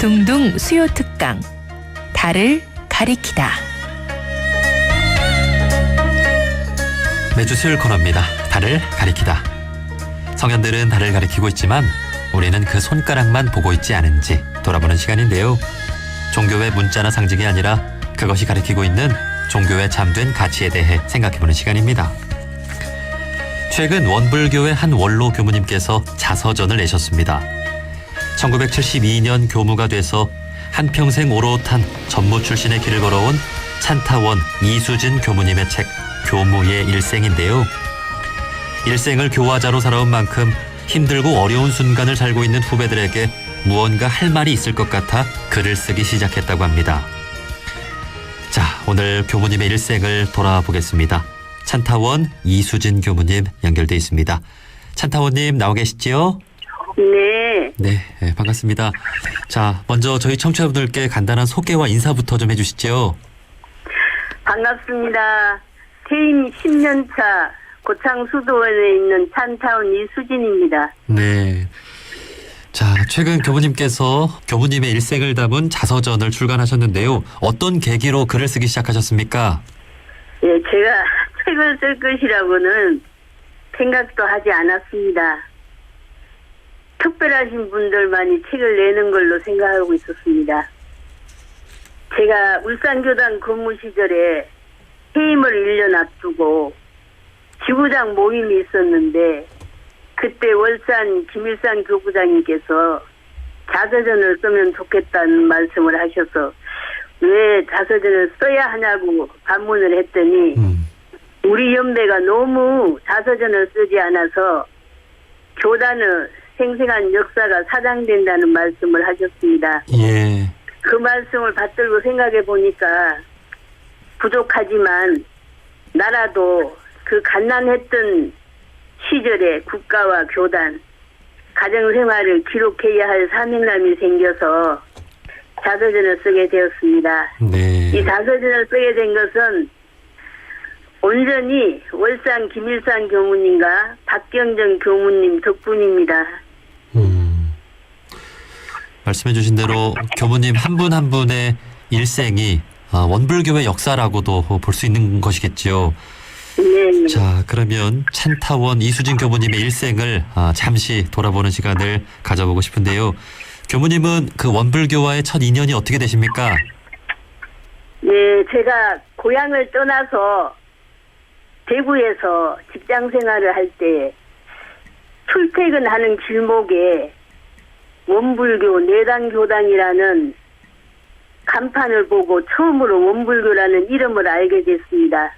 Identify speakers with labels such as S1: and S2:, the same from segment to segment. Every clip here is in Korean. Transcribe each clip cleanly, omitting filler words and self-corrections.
S1: 둥둥 수요 특강 달을 가리키다.
S2: 매주 수요일 코너입니다. 달을 가리키다. 성현들은 달을 가리키고 있지만 우리는 그 손가락만 보고 있지 않은지 돌아보는 시간인데요. 종교의 문자나 상징이 아니라 그것이 가리키고 있는 종교의 잠든 가치에 대해 생각해보는 시간입니다. 최근 원불교의 한 원로 교무님께서 자서전을 내셨습니다. 1972년 교무가 돼서 한평생 오롯한 전무 출신의 길을 걸어온 찬타원 이수진 교무님의 책 교무의 일생인데요. 일생을 교화자로 살아온 만큼 힘들고 어려운 순간을 살고 있는 후배들에게 무언가 할 말이 있을 것 같아 글을 쓰기 시작했다고 합니다. 자, 오늘 교무님의 일생을 돌아보겠습니다. 찬타원 이수진 교무님 연결돼 있습니다. 찬타원님 나오 계시지요?
S3: 네.
S2: 네, 반갑습니다. 자, 먼저 저희 청취자분들께 간단한 소개와 인사부터 좀 해주시죠.
S3: 반갑습니다. 퇴임 10년차 고창수도원에 있는 찬타원 이수진입니다.
S2: 네. 자, 최근 교무님께서 교무님의 일생을 담은 자서전을 출간하셨는데요. 어떤 계기로 글을 쓰기 시작하셨습니까?
S3: 예, 제가 책을 쓸 것이라고는 생각도 하지 않았습니다. 특별하신 분들만이 책을 내는 걸로 생각하고 있었습니다. 제가 울산교단 근무 시절에 해임을 1년 앞두고 지구장 모임이 있었는데 그때 월산 김일산 교구장님께서 자서전을 쓰면 좋겠다는 말씀을 하셔서 왜 자서전을 써야 하냐고 반문을 했더니 우리 연배가 너무 자서전을 쓰지 않아서 교단의 생생한 역사가 사장된다는 말씀을 하셨습니다.
S2: 예.
S3: 그 말씀을 받들고 생각해 보니까 부족하지만 나라도 그 갓난했던 시절에 국가와 교단, 가정생활을 기록해야 할 사명감이 생겨서 자서전을 쓰게 되었습니다.
S2: 네.
S3: 이 자서전을 쓰게 된 것은 온전히 월산 김일산 교무님과 박경정 교무님 덕분입니다.
S2: 말씀해 주신 대로 교무님 한 분 한 분의 일생이 원불교의 역사라고도 볼 수 있는 것이겠지요.
S3: 네.
S2: 자, 그러면 찬타원 이수진 교무님의 일생을 잠시 돌아보는 시간을 가져보고 싶은데요. 교무님은 그 원불교와의 첫 인연이 어떻게 되십니까?
S3: 네, 제가 고향을 떠나서 대구에서 직장 생활을 할 때 출퇴근하는 길목에 원불교 내단교단이라는 간판을 보고 처음으로 원불교라는 이름을 알게 됐습니다.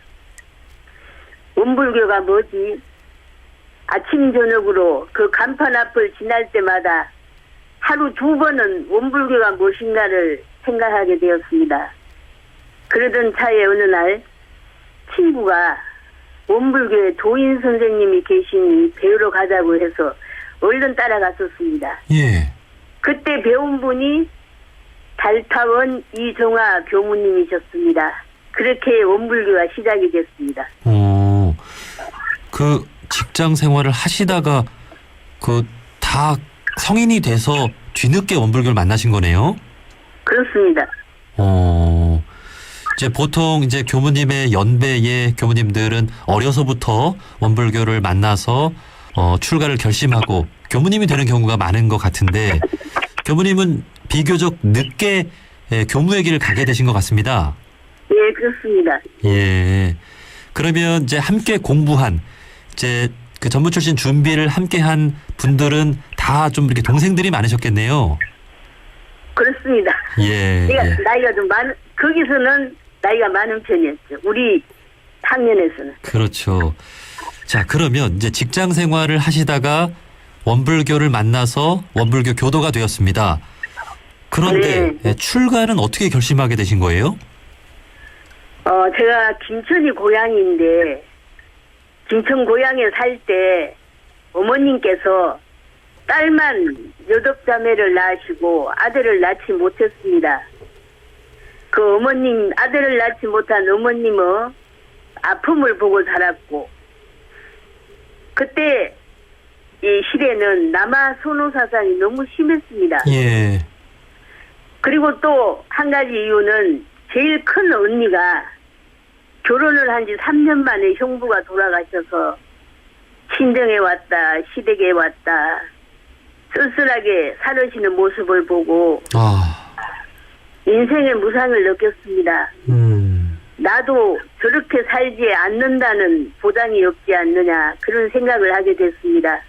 S3: 원불교가 뭐지? 아침 저녁으로 그 간판 앞을 지날 때마다 하루 2번은 원불교가 무엇인가를 생각하게 되었습니다. 그러던 차에 어느 날 친구가 원불교의 도인 선생님이 계신 배우러 가자고 해서 얼른 따라갔었습니다.
S2: 예.
S3: 그때 배운 분이 달타원 이정화 교무님이셨습니다. 그렇게 원불교가 시작이 됐습니다.
S2: 그 직장 생활을 하시다가 그 다 성인이 돼서 뒤늦게 원불교를 만나신 거네요?
S3: 그렇습니다.
S2: 이제 보통 이제 교무님의 연배의 교무님들은 어려서부터 원불교를 만나서 출가를 결심하고 교무님이 되는 경우가 많은 것 같은데 교무님은 비교적 늦게 교무의 길을 가게 되신 것 같습니다.
S3: 예, 그렇습니다.
S2: 예. 그러면 이제 함께 공부한 이제 그 전무 출신 준비를 함께 한 분들은 다 좀 이렇게 동생들이 많으셨겠네요.
S3: 그렇습니다.
S2: 예.
S3: 제가
S2: 예.
S3: 나이가 좀 거기서는 나이가 많은 편이었죠. 우리 학년에서는.
S2: 그렇죠. 자, 그러면 이제 직장 생활을 하시다가 원불교를 만나서 원불교 교도가 되었습니다. 그런데
S3: 네.
S2: 출가는 어떻게 결심하게 되신 거예요?
S3: 제가 김천이 고향인데 김천 고향에 살 때 어머님께서 딸만 8자매를 낳으시고 아들을 낳지 못했습니다. 그 어머님, 아들을 낳지 못한 어머님의 아픔을 보고 자랐고 그때 이 시대는 남아 선호 사상이 너무 심했습니다.
S2: 예.
S3: 그리고 또 한 가지 이유는 제일 큰 언니가 결혼을 한 지 3년 만에 형부가 돌아가셔서 친정에 왔다, 시댁에 왔다, 쓸쓸하게 살으시는 모습을 보고 인생의 무상을 느꼈습니다. 나도 저렇게 살지 않는다는 보장이 없지 않느냐, 그런 생각을 하게 됐습니다.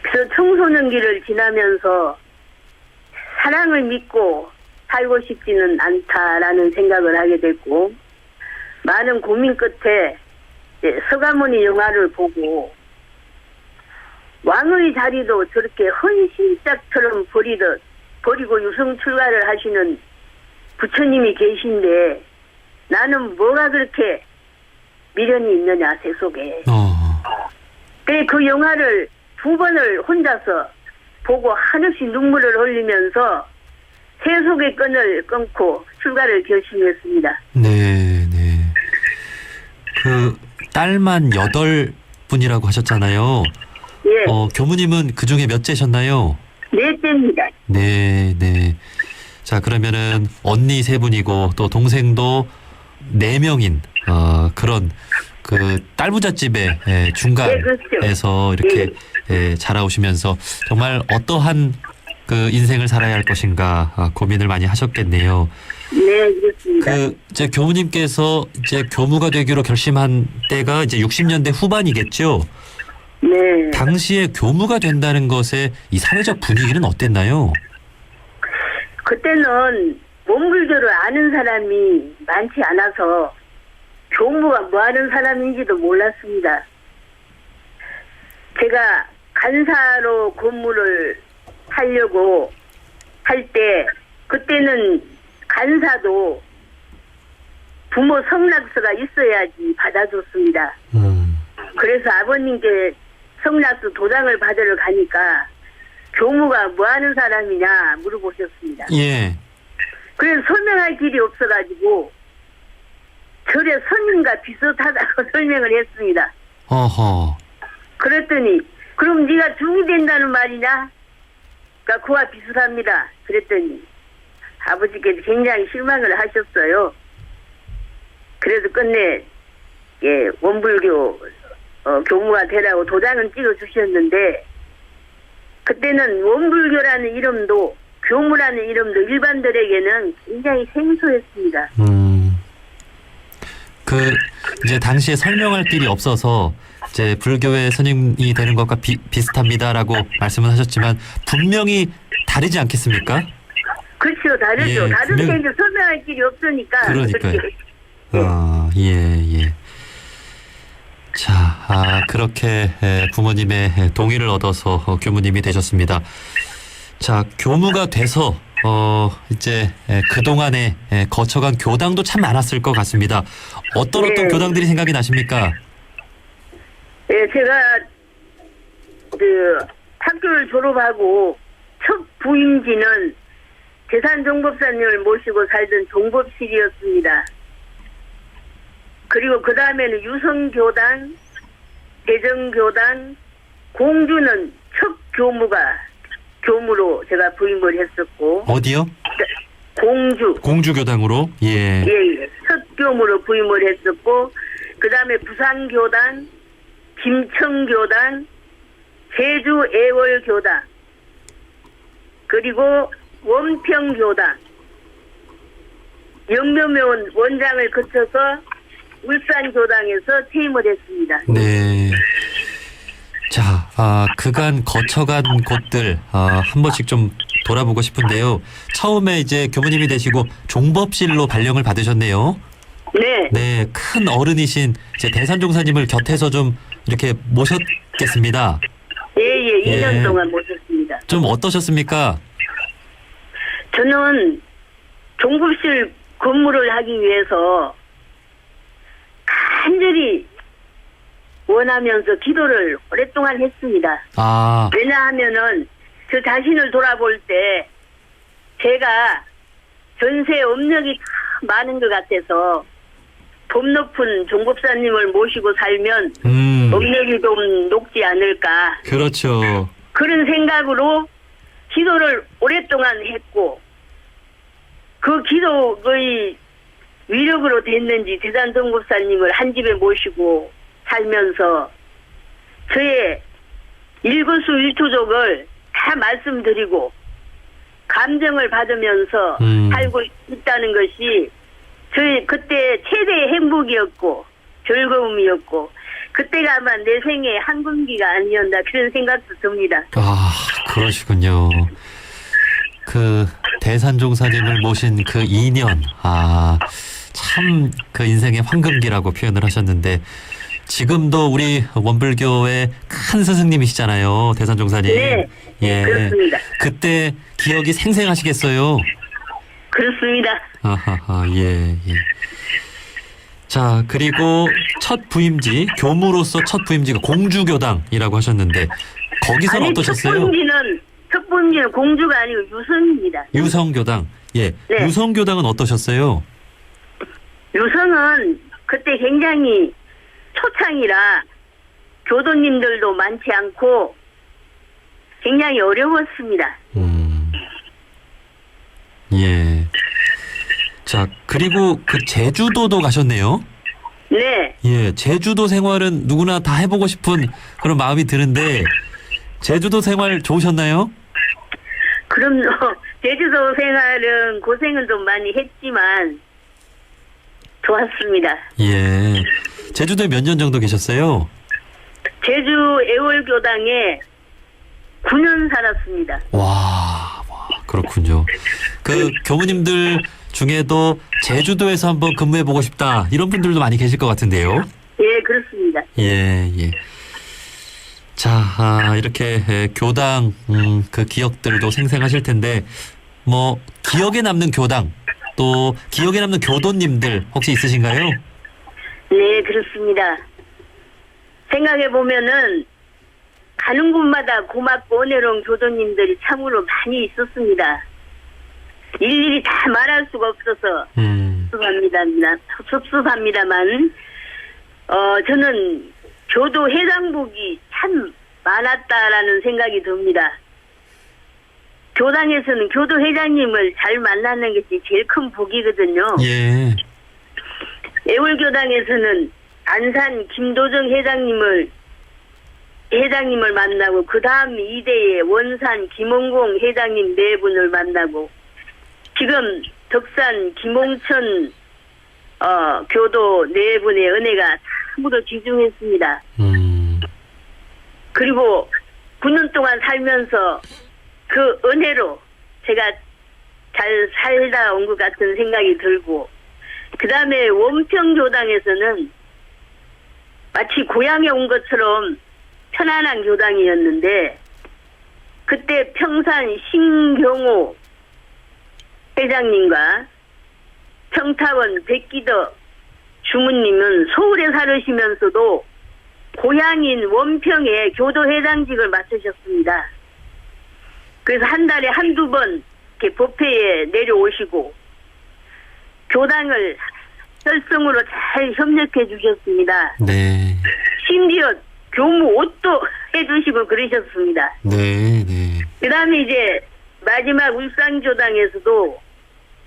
S3: 그래서 청소년기를 지나면서 사랑을 믿고 살고 싶지는 않다라는 생각을 하게 됐고, 많은 고민 끝에 서가모니 영화를 보고 왕의 자리도 저렇게 헌신짝처럼 버리고 유성출가를 하시는 부처님이 계신데 나는 뭐가 그렇게 미련이 있느냐 제 속에. 그 영화를 2번을 혼자서 보고 한없이 눈물을 흘리면서 세 속의 끈을 끊고 출가를 결심했습니다.
S2: 네. 그 딸만 8분이라고 하셨잖아요.
S3: 예.
S2: 교무님은 그 중에 몇째셨나요?
S3: 넷째입니다.
S2: 네. 자, 그러면은 언니 3분이고 또 동생도 4명인 그런 그 딸부잣집의 중간에서 이렇게 자라오시면서 정말 어떠한 그 인생을 살아야 할 것인가 고민을 많이 하셨겠네요.
S3: 네, 그렇습니다.
S2: 이제 교무님께서 이제 교무가 되기로 결심한 때가 이제 60년대 후반이겠죠?
S3: 네.
S2: 당시에 교무가 된다는 것의 이 사회적 분위기는 어땠나요?
S3: 그때는 원불교를 아는 사람이 많지 않아서 교무가 뭐 하는 사람인지도 몰랐습니다. 제가 간사로 근무를 하려고 할 때 그때는 간사도 부모 성락서가 있어야지 받아줬습니다. 그래서 아버님께 성락서 도장을 받으러 가니까 교무가 뭐 하는 사람이냐 물어보셨습니다.
S2: 예.
S3: 그래서 설명할 길이 없어가지고 절에 스님과 비슷하다고 설명을 했습니다.
S2: 어허.
S3: 그랬더니 그럼 네가 중이 된다는 말이냐? 그러니까 그와 비슷합니다. 그랬더니 아버지께서 굉장히 실망을 하셨어요. 그래도 끝내 원불교 교무가 되라고 도장은 찍어주셨는데 그때는 원불교라는 이름도 교무라는 이름도 일반들에게는 굉장히 생소했습니다.
S2: 이제 당시에 설명할 길이 없어서 이제 불교의 스님이 되는 것과 비슷합니다라고 말씀을 하셨지만 분명히 다르지 않겠습니까?
S3: 그렇죠, 다르죠. 다른데 이제 설명할 길이 없으니까.
S2: 그러니까요. 예. 자, 그렇게 부모님의 동의를 얻어서 교무님이 되셨습니다. 자, 교무가 돼서 이제 그동안에 거쳐간 교당도 참 많았을 것 같습니다. 어떤 교당들이 생각이 나십니까?
S3: 네, 제가 학교를 졸업하고 첫 부임지는 재산종법사님을 모시고 살던 종법실이었습니다. 그리고 그 다음에는 유성교당, 대정교당, 공주는 첫 교무로 제가 부임을 했었고.
S2: 어디요? 공주교당으로? 예.
S3: 첫 교무로 부임을 했었고, 그 다음에 부산교당, 김청교당, 제주애월교당, 그리고 원평교당, 영묘면 원장을 거쳐서 울산교당에서 퇴임을 했습니다.
S2: 네. 자, 그간 거쳐간 곳들 한 번씩 좀 돌아보고 싶은데요. 처음에 이제 교무님이 되시고 종법실로 발령을 받으셨네요.
S3: 네.
S2: 네, 큰 어른이신 이제 대산종사님을 곁에서 좀 이렇게 모셨겠습니다.
S3: 예, 2년 동안 모셨습니다.
S2: 좀 어떠셨습니까?
S3: 저는 종법실 근무를 하기 위해서 간절히 원하면서 기도를 오랫동안 했습니다. 왜냐하면은 저 자신을 돌아볼 때 제가 전세 업력이 참 많은 것 같아서 돈 높은 종법사님을 모시고 살면 업력이 좀 높지 않을까.
S2: 그렇죠.
S3: 그런 생각으로 기도를 오랫동안 했고 그 기록의 위력으로 됐는지 대산동급사님을 한 집에 모시고 살면서 저의 일거수일투족을 다 말씀드리고 감정을 받으면서 살고 있다는 것이 저희 그때 최대의 행복이었고 즐거움이었고 그때가 아마 내 생의 한 분기가 아니었나 그런 생각도 듭니다.
S2: 아, 그러시군요. 그 대산종사님을 모신 그 2년, 참 그 인생의 황금기라고 표현을 하셨는데 지금도 우리 원불교의 큰 스승님이시잖아요, 대산종사님.
S3: 네,
S2: 예,
S3: 그렇습니다.
S2: 그때 기억이 생생하시겠어요.
S3: 그렇습니다.
S2: 아하하, 예, 예. 자, 그리고 첫 부임지, 교무로서 첫 부임지가 공주교당이라고 하셨는데 거기서는 어떠셨어요?
S3: 첫 부임지는 공주가 아니고 유성입니다.
S2: 유성교당. 예.
S3: 네.
S2: 유성교당은 어떠셨어요?
S3: 유성은 그때 굉장히 초창이라 교도님들도 많지 않고 굉장히 어려웠습니다.
S2: 예. 자, 그리고 그 제주도도 가셨네요.
S3: 네.
S2: 예, 제주도 생활은 누구나 다 해보고 싶은 그런 마음이 드는데 제주도 생활 좋으셨나요?
S3: 그럼요. 제주도 생활은 고생은 좀 많이 했지만 좋았습니다.
S2: 예. 제주도에 몇 년 정도 계셨어요?
S3: 제주 애월교당에 9년 살았습니다.
S2: 와, 그렇군요. 그 교무님들 중에도 제주도에서 한번 근무해보고 싶다 이런 분들도 많이 계실 것 같은데요.
S3: 예, 그렇습니다.
S2: 예, 예. 자, 이렇게 교당 그 기억들도 생생하실 텐데 뭐 기억에 남는 교당 또 기억에 남는 교도님들 혹시 있으신가요?
S3: 네, 그렇습니다. 생각해 보면은 가는 곳마다 고맙고 은혜로운 교도님들이 참으로 많이 있었습니다. 일일이 다 말할 수가 없어서 섭섭합니다만 저는 교도 회장복이 참 많았다라는 생각이 듭니다. 교당에서는 교도 회장님을 잘 만나는 것이 제일 큰 복이거든요.
S2: 예.
S3: 애월교당에서는 안산 김도정 회장님을 만나고 그 다음 2대에 원산 김원공 회장님 4분을 만나고 지금 덕산 김홍천 교도 4분의 은혜가 참으로 귀중했습니다. 그리고 9년 동안 살면서 그 은혜로 제가 잘 살다 온 것 같은 생각이 들고 그 다음에 원평교당에서는 마치 고향에 온 것처럼 편안한 교당이었는데 그때 평산 신경호 회장님과 평타원 백기덕 주무님은 서울에 살으시면서도 고향인 원평에 교도회장직을 맡으셨습니다. 그래서 한 달에 한두 번 이렇게 법회에 내려오시고 교당을 설성으로 잘 협력해 주셨습니다.
S2: 네.
S3: 심지어 교무 옷도 해주시고 그러셨습니다.
S2: 네, 네.
S3: 그 다음에 이제 마지막 울산교당에서도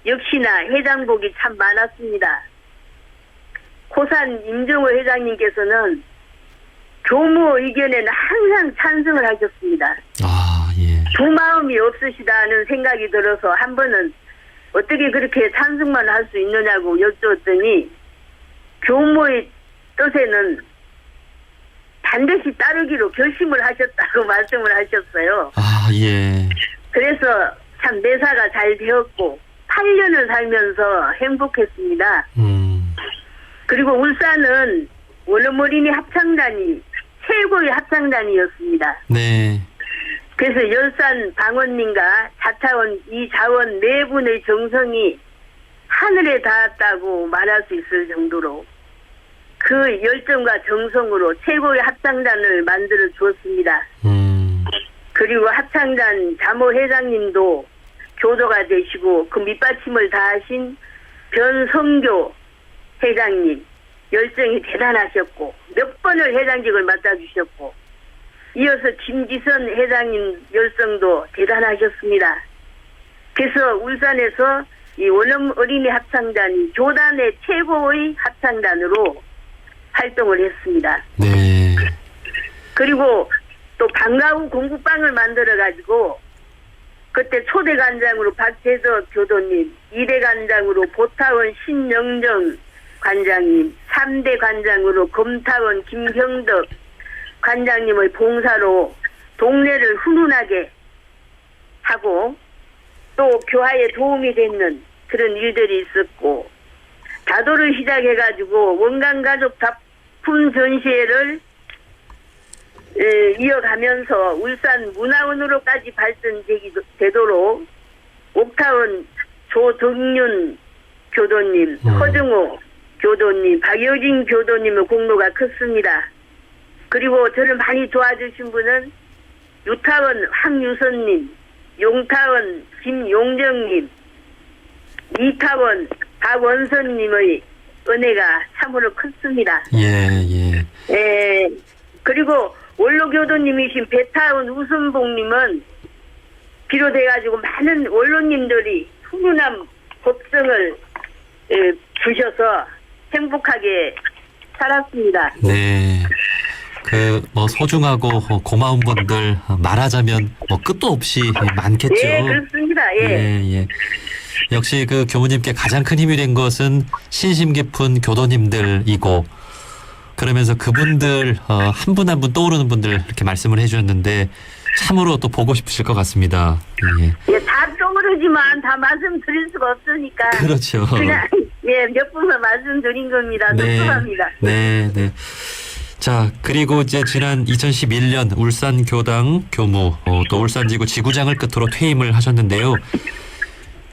S3: 역시나 회장복이 참 많았습니다. 고산 임정호 회장님께서는 교무 의견에는 항상 찬성을 하셨습니다.
S2: 아, 예.
S3: 두 마음이 없으시다는 생각이 들어서 한 번은 어떻게 그렇게 찬성만 할 수 있느냐고 여쭈었더니 교무의 뜻에는 반드시 따르기로 결심을 하셨다고 말씀을 하셨어요.
S2: 아, 예.
S3: 그래서 참 매사가 잘 되었고 8년을 살면서 행복했습니다. 그리고 울산은 원어머리니 합창단이 최고의 합창단이었습니다.
S2: 네.
S3: 그래서 열산 방원님과 자타원 이자원 4분의 정성이 하늘에 닿았다고 말할 수 있을 정도로 그 열정과 정성으로 최고의 합창단을 만들어 주었습니다. 그리고 합창단 자모 회장님도 교도가 되시고 그 밑받침을 다하신 변성교 회장님 열정이 대단하셨고 몇 번을 회장직을 맡아주셨고 이어서 김지선 회장님 열성도 대단하셨습니다. 그래서 울산에서 이 원음 어린이 합창단이 교단의 최고의 합창단으로 활동을 했습니다.
S2: 네.
S3: 그리고 또 방과 후 공부방을 만들어가지고 그때 초대 관장으로 박재석 교도님, 2대 관장으로 보타원 신영정 관장님, 3대 관장으로 검타원 김경덕 관장님의 봉사로 동네를 훈훈하게 하고 또 교화에 도움이 되는 그런 일들이 있었고, 다도를 시작해가지고 원광가족 작품 전시회를 이어가면서 울산 문화원으로까지 발전되도록 옥타원 조정윤 교도님, 허정호 교도님, 박여진 교도님의 공로가 컸습니다. 그리고 저를 많이 도와주신 분은 유타원 황유선님, 용타원 김용정님, 이타원 박원선님의 은혜가 참으로 컸습니다.
S2: 예.
S3: 예. 그리고 원로교도님이신 배타원 우선봉님은 비롯해가지고 많은 원로님들이 훈훈한 법성을 주셔서 행복하게 살았습니다.
S2: 네. 소중하고 고마운 분들 말하자면 끝도 없이 많겠죠.
S3: 예, 그렇습니다. 예.
S2: 역시 그 교무님께 가장 큰 힘이 된 것은 신심 깊은 교도님들이고, 그러면서 그분들 한 분 한 분 떠오르는 분들 이렇게 말씀을 해주셨는데 참으로 또 보고 싶으실 것 같습니다.
S3: 예, 다 떠오르지만 다 말씀드릴 수가 없으니까.
S2: 그렇죠.
S3: 그냥 몇 분만 말씀드린 겁니다. 죄송합니다.
S2: 네. 자, 그리고 이제 지난 2011년 울산교당 교무, 또 울산지구 지구장을 끝으로 퇴임을 하셨는데요.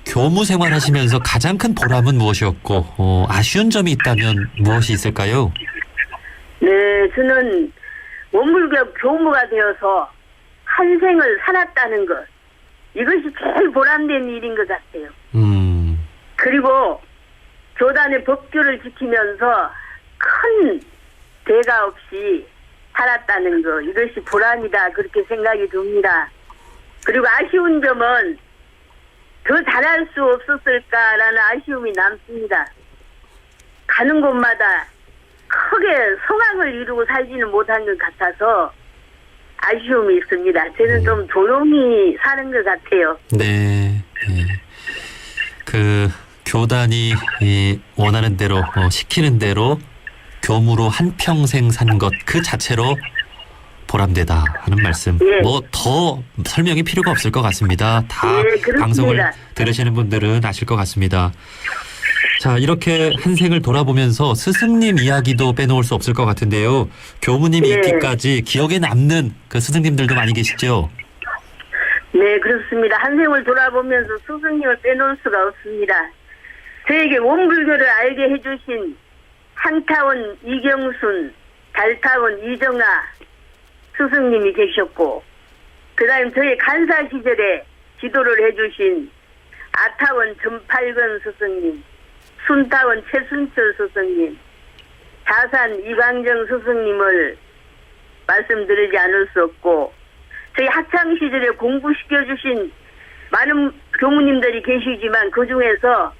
S2: 교무 생활하시면서 가장 큰 보람은 무엇이었고, 아쉬운 점이 있다면 무엇이 있을까요?
S3: 네, 저는 원불교 교무가 되어서 한 생을 살았다는 것, 이것이 제일 보람된 일인 것 같아요. 그리고 교단의 법규를 지키면서 큰 대가 없이 살았다는 것, 이것이 보람이다, 그렇게 생각이 듭니다. 그리고 아쉬운 점은 더 잘할 수 없었을까라는 아쉬움이 남습니다. 가는 곳마다 크게 성황을 이루고 살지는 못한 것 같아서 아쉬움이 있습니다. 저는 좀 조용히 사는 것 같아요.
S2: 네. 그 교단이 원하는 대로 시키는 대로 교무로 한평생 산 것 그 자체로 보람되다 하는 말씀.
S3: 예.
S2: 더 설명이 필요가 없을 것 같습니다. 다 방송을 들으시는 분들은 아실 것 같습니다. 자, 이렇게 한 생을 돌아보면서 스승님 이야기도 빼놓을 수 없을 것 같은데요. 교무님이 있기까지 기억에 남는 그 스승님들도 많이 계시죠?
S3: 네, 그렇습니다. 한 생을 돌아보면서 스승님을 빼놓을 수가 없습니다. 저에게 원불교를 알게 해주신 한타원 이경순, 달타원 이정아 스승님이 계셨고, 그 다음 저희 간사 시절에 지도를 해주신 아타원 전팔건 스승님, 순타원 최순철 스승님, 자산 이광정 스승님을 말씀드리지 않을 수 없고, 저희 학창 시절에 공부시켜주신 많은 교무님들이 계시지만 그 중에서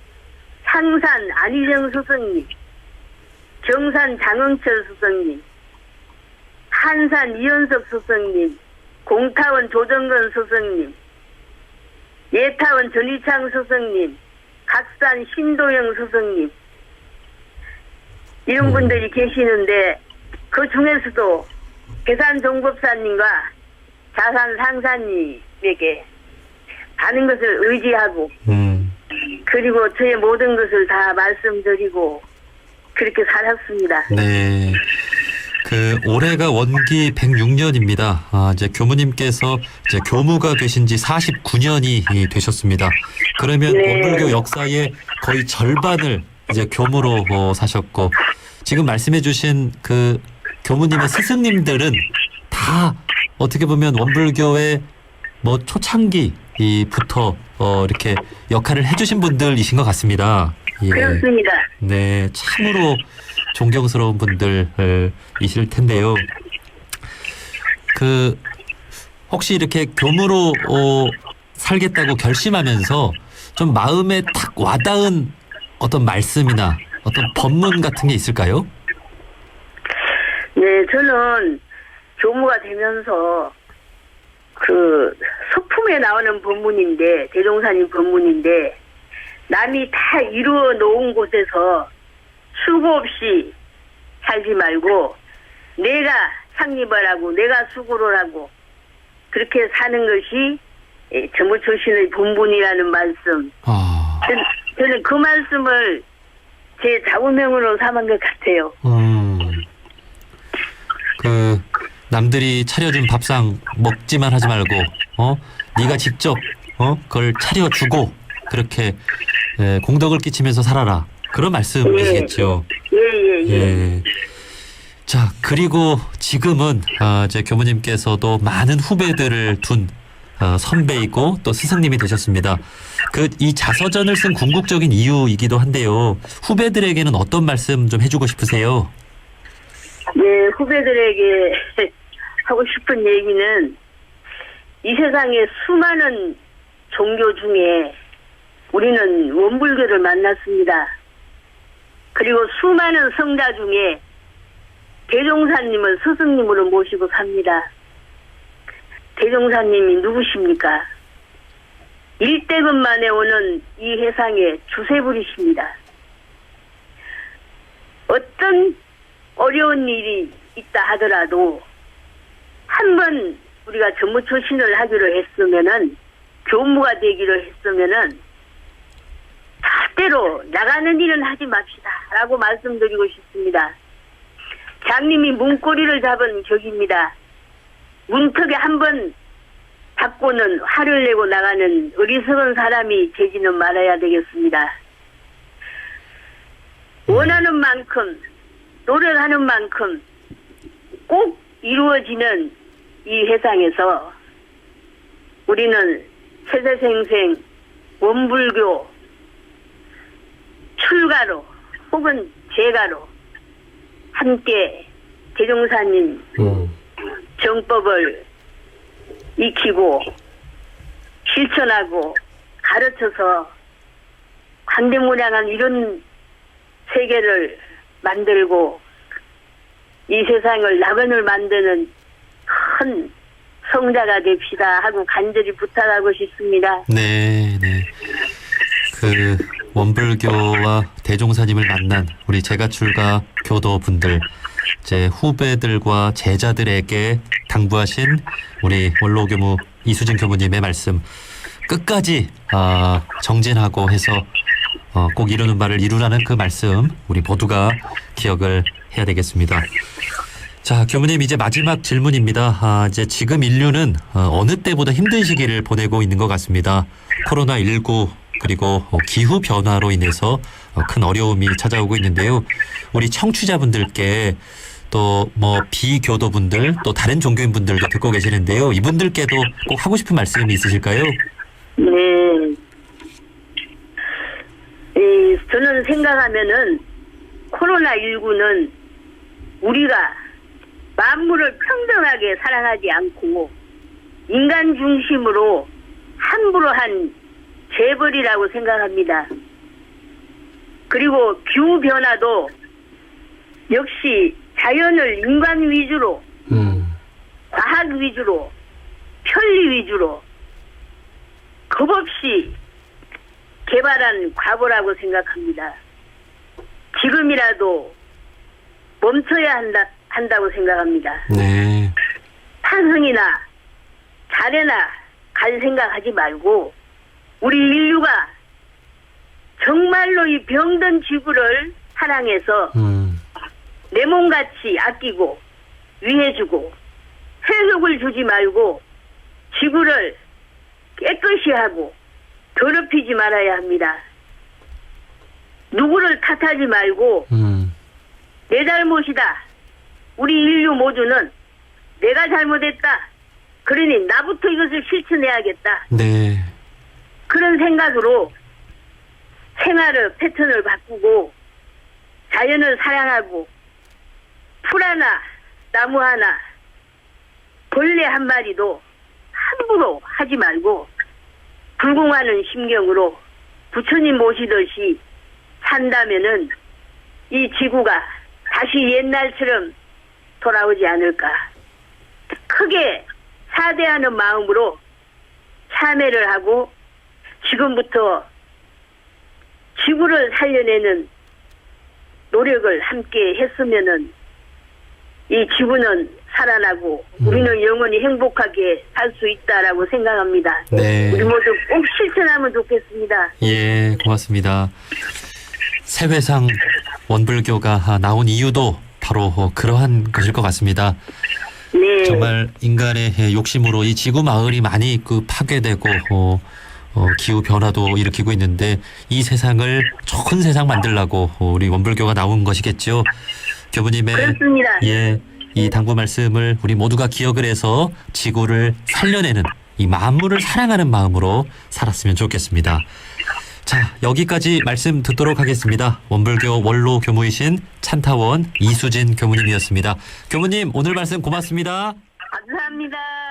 S3: 상산 안희정 스승님, 경산 장흥철 스승님, 한산 이현석 스승님, 공타원 조정건 스승님, 예타원 전희창 스승님, 각산 신도영 스승님, 이런 분들이 계시는데 그 중에서도 계산종법사님과 자산 상사님에게 많은 것을 의지하고 그리고 저의 모든 것을 다 말씀드리고 그렇게 살았습니다.
S2: 네. 올해가 원기 106년입니다. 이제 교무님께서 이제 교무가 되신 지 49년이 되셨습니다. 그러면 원불교 역사의 거의 절반을 이제 교무로 사셨고, 지금 말씀해주신 그 교무님의 스승님들은 다 어떻게 보면 원불교의 초창기부터 이렇게 역할을 해주신 분들이신 것 같습니다. 예.
S3: 그렇습니다.
S2: 네, 참으로 존경스러운 분들이실 텐데요. 혹시 이렇게 교무로 살겠다고 결심하면서 좀 마음에 탁 와닿은 어떤 말씀이나 어떤 법문 같은 게 있을까요?
S3: 네, 저는 교무가 되면서 그 소품에 나오는 법문인데, 대종사님 법문인데, 남이 다 이루어 놓은 곳에서 수고 없이 살지 말고 내가 창립을 하고 내가 수고를 하고 그렇게 사는 것이 전무출신의 본분이라는 말씀. 저는 그 말씀을 제 좌우명으로 삼은 것 같아요.
S2: 그 남들이 차려준 밥상 먹지만 하지 말고 네가 직접 그걸 차려주고 그렇게 공덕을 끼치면서 살아라. 그런 말씀이시겠죠.
S3: 예.
S2: 자, 그리고 지금은 이제 교무님께서도 많은 후배들을 둔 선배이고 또 스승님이 되셨습니다. 이 자서전을 쓴 궁극적인 이유이기도 한데요. 후배들에게는 어떤 말씀 좀 해주고 싶으세요?
S3: 네, 후배들에게 하고 싶은 얘기는 이 세상에 수많은 종교 중에 우리는 원불교를 만났습니다. 그리고 수많은 성자 중에 대종사님을 스승님으로 모시고 삽니다. 대종사님이 누구십니까? 일대급 만에 오는 이 해상의 주세불이십니다. 어떤 어려운 일이 있다 하더라도 한번 우리가 전무초신을 하기로 했으면은 교무가 되기로 했으면은 절대로 나가는 일은 하지 맙시다 라고 말씀드리고 싶습니다. 장님이 문고리를 잡은 격입니다. 문턱에 한번 받고는 화를 내고 나가는 어리석은 사람이 되지는 말아야 되겠습니다. 원하는 만큼 노력하는 만큼 꼭 이루어지는 이 세상에서 우리는 세세생생 원불교 출가로 혹은 재가로 함께 대종사님 정법을 익히고 실천하고 가르쳐서 관대무량한 이런 세계를 만들고 이 세상을 낙원을 만드는 큰 성자가 됩시다 하고 간절히 부탁하고 싶습니다.
S2: 네. 그 원불교와 대종사님을 만난 우리 재가출가 교도분들, 제 후배들과 제자들에게 당부하신 우리 원로교무 이수진 교무님의 말씀 끝까지 정진하고 해서 꼭 이루는 바를 이루라는 그 말씀 우리 모두가 기억을 해야 되겠습니다. 자, 교무님 이제 마지막 질문입니다. 이제 지금 인류는 어느 때보다 힘든 시기를 보내고 있는 것 같습니다. 코로나19 그리고 기후 변화로 인해서 큰 어려움이 찾아오고 있는데요. 우리 청취자분들께 또 비교도분들 또 다른 종교인분들도 듣고 계시는데요. 이분들께도 꼭 하고 싶은 말씀이 있으실까요?
S3: 네. 저는 생각하면은 코로나19는 우리가 만물을 평등하게 사랑하지 않고 인간 중심으로 함부로 한 재벌이라고 생각합니다. 그리고 기후 변화도 역시 자연을 인간 위주로, 과학 위주로, 편리 위주로 겁 없이 개발한 과보라고 생각합니다. 지금이라도 멈춰야 한다고 생각합니다.
S2: 네.
S3: 탄성이나 자례나 갈 생각하지 말고 우리 인류가 정말로 이 병든 지구를 사랑해서 내 몸같이 아끼고 위해주고 해독을 주지 말고 지구를 깨끗이 하고 더럽히지 말아야 합니다. 누구를 탓하지 말고 내 잘못이다. 우리 인류 모두는 내가 잘못했다. 그러니 나부터 이것을 실천해야겠다.
S2: 네.
S3: 그런 생각으로 생활의 패턴을 바꾸고 자연을 사랑하고 풀 하나, 나무 하나, 벌레 한 마리도 함부로 하지 말고 불공하는 심경으로 부처님 모시듯이 산다면은 이 지구가 다시 옛날처럼 돌아오지 않을까. 크게 사대하는 마음으로 참회를 하고 지금부터 지구를 살려내는 노력을 함께 했으면은 이 지구는 살아나고 우리는 영원히 행복하게 살 수 있다라고 생각합니다.
S2: 네.
S3: 우리 모두 꼭 실천하면 좋겠습니다.
S2: 예, 고맙습니다. 세회상 원불교가 나온 이유도 바로 그러한 것일 것 같습니다.
S3: 네.
S2: 정말 인간의 욕심으로 이 지구 마을이 많이 파괴되고 기후 변화도 일으키고 있는데 이 세상을 좋은 세상 만들려고 우리 원불교가 나온 것이겠죠. 교부님의
S3: 그렇습니다.
S2: 예, 이 당부 말씀을 우리 모두가 기억을 해서 지구를 살려내는 이 만물을 사랑하는 마음으로 살았으면 좋겠습니다. 자, 여기까지 말씀 듣도록 하겠습니다. 원불교 원로 교무이신 찬타원 이수진 교무님이었습니다. 교무님, 오늘 말씀 고맙습니다.
S3: 감사합니다.